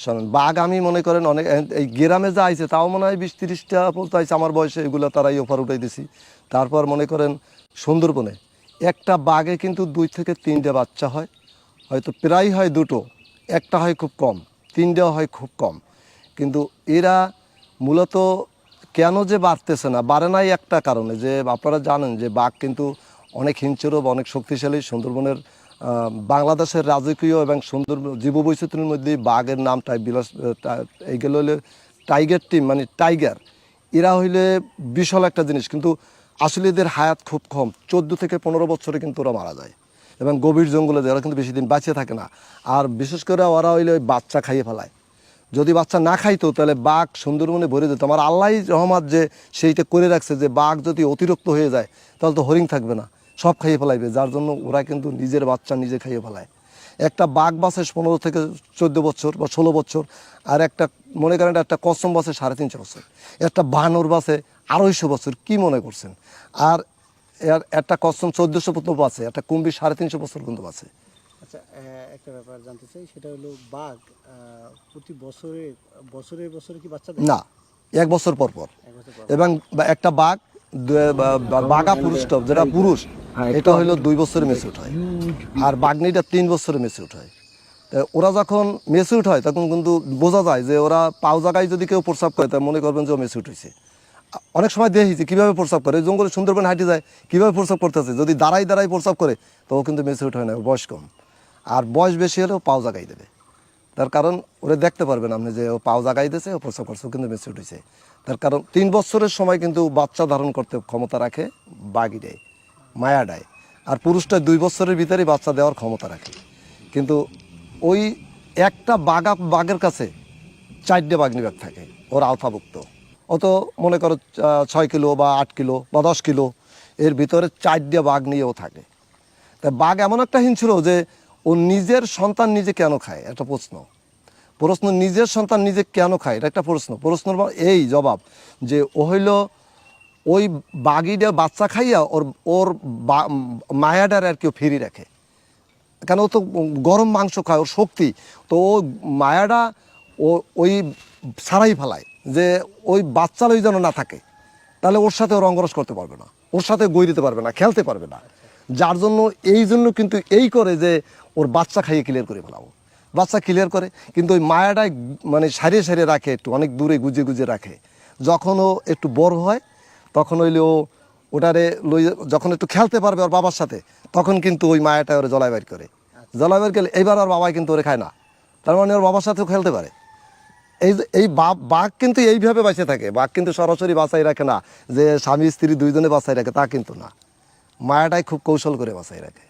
শোনেন, বাঘ আমি মনে করেন অনেক এই গ্রামে যা আইছে তাও মনে হয় 20-30টা পর্যন্ত আইছে আমার বয়সে, এগুলো তারাই অফার উঠাই দিছি। তারপর মনে করেন সুন্দরবনে একটা বাঘে কিন্তু 2 থেকে 3টে বাচ্চা হয়, হয়তো প্রায় হয় 2টো, একটা হয় খুব কম, 3টেও হয় খুব কম। কিন্তু এরা মূলত কেন যে বাড়তেছে না, বাড়ে নাই একটা কারণে, যে আপনারা জানেন যে বাঘ কিন্তু অনেক হিংস্র বা অনেক শক্তিশালী। সুন্দরবনের বাংলাদেশের রাজকীয় এবং সুন্দর জীববৈচিত্র্যের মধ্যে বাঘের নামটাই বিলাস, এইগুলো হলে টাইগার টিম, মানে টাইগার। এরা হইলে বিশাল একটা জিনিস, কিন্তু আসলে এদের হায়াত খুব কম, 14 থেকে 15 বছরে কিন্তু ওরা মারা যায়। এবং গভীর জঙ্গলে যায়, ওরা কিন্তু বেশি দিন বাঁচিয়ে থাকে না। আর বিশেষ করে ওরা হইলে ওই বাচ্চা খাইয়ে ফেলায়। যদি বাচ্চা না খাইতো তাহলে বাঘ সুন্দরবনে ভরে যেত। আমার আল্লাহই রহমত যে সেইটা করে রাখছে, যে বাঘ যদি অতিরিক্ত হয়ে যায় তাহলে তো হরিণ থাকবে না, সব খাইয়ে ফেলাইবে। যার জন্য ওরা কিন্তু নিজের বাচ্চা নিজে খাইয়ে ফেলায়। একটা বাঘ বাঁচে 15 থেকে 14 বছর বা 16 বছর, আর একটা মনে করেন একটা কসম বাঁচে 3.5 বছর, একটা বানর বাঁচে 250 বছর। কি মনে করছেন? আর একটা কসম 1400 পর্যন্ত বাঁচে, একটা কুম্ভীর 350 বছর পর্যন্ত বাঁচে। আচ্ছা, একটা ব্যাপার জানতে চাই, সেটা হলো বাঘ প্রতি বছরে বছরে বছরে কি বাচ্চা দেয়? না, 1 বছর পর পর। এক বছর পর? এবং একটা বাঘ বাঘা পুরুষটা যেটা পুরুষ, এটা হইলো 2 বছরে মেচিউর হয়, আর বাঘনিটা 3 বছরে মেচিউর হয়। ওরা যখন মেচিউর হয় তখন কিন্তু বোঝা যায় যে ওরা পাও জায়গায় যদি কেউ প্রস্রাব করে তা মনে করবেন যে ও মেচিউর হয়েছে। অনেক সময় দেখেছি কীভাবে প্রস্রাব করে, জঙ্গলে সুন্দরবন হাঁটে যায় কীভাবে প্রস্রাব করতেছে। যদি দাঁড়াই দাঁড়াই প্রস্রাব করে তো ও কিন্তু মেচিউর হয় না, বয়স কম। আর বয়স বেশি হলেও পাও জাগাই দেবে, তার কারণ ওরা দেখতে পারবেন আপনি যে ও পাও জাগাই দিয়েছে, ও প্রস্রাব করছে, ও কিন্তু মেচিউর হয়েছে। তার কারণ 3 বছরের সময় কিন্তু বাচ্চা ধারণ করতে ক্ষমতা রাখে বাঘিটাই, মায়াডায়। আর পুরুষটা 2 বছরের ভিতরেই বাচ্চা দেওয়ার ক্ষমতা রাখে। কিন্তু ওই একটা বাঘের কাছে 4টে বাঘনি বাঘ থাকে ওর আওতাভুক্ত। অত মনে করো 6 কিলো বা 8 কিলো বা 10 কিলো, এর ভিতরে 4টে বাঘ নিয়েও থাকে। তাই বাঘ এমন একটা হিংস্র যে ও নিজের সন্তান নিজে কেন খায়, একটা প্রশ্ন নিজের সন্তান নিজে কেন খায়, এটা একটা প্রশ্নের এই জবাব যে ও হইল ওই বাঘিটা বাচ্চা খাইয়া ওর ওর মায়াডার আর কেউ ফিরি রাখে। কেন, ও তো গরম মাংস খায়, ওর শক্তি। তো ও মায়াডা ও ওই ছাড়াই ফেলায় যে ওই বাচ্চা লই যেন না থাকে, তাহলে ওর সাথে ওর অঙ্গরস করতে পারবে না, ওর সাথে গই দিতে পারবে না, খেলতে পারবে না। যার জন্য এই জন্য কিন্তু এই করে যে ওর বাচ্চা খাইয়ে ক্লিয়ার করে ফেলাবো, বাচ্চা ক্লিয়ার করে। কিন্তু ওই মায়াটাই মানে সারিয়ে সারিয়ে রাখে, একটু অনেক দূরে গুজে গুজে রাখে। যখন ও একটু বড় হয় তখন হইলে ও ওটারে লই, যখন একটু খেলতে পারবে ওর বাবার সাথে, তখন কিন্তু ওই মায়াটা ওরে জলায় বাইর করে। জলায় বাইর গেলে এইবার ওর বাবাই কিন্তু ওরে খায় না, তার মানে ওর বাবার সাথেও খেলতে পারে। এই বাঘ কিন্তু এইভাবে বাঁচে থাকে। বাঘ কিন্তু সরাসরি বাঁচাই রাখে না যে স্বামী স্ত্রী দুইজনে বাঁচাই রাখে, তা কিন্তু না। মায়াটাই খুব কৌশল করে বাঁচাই রাখে।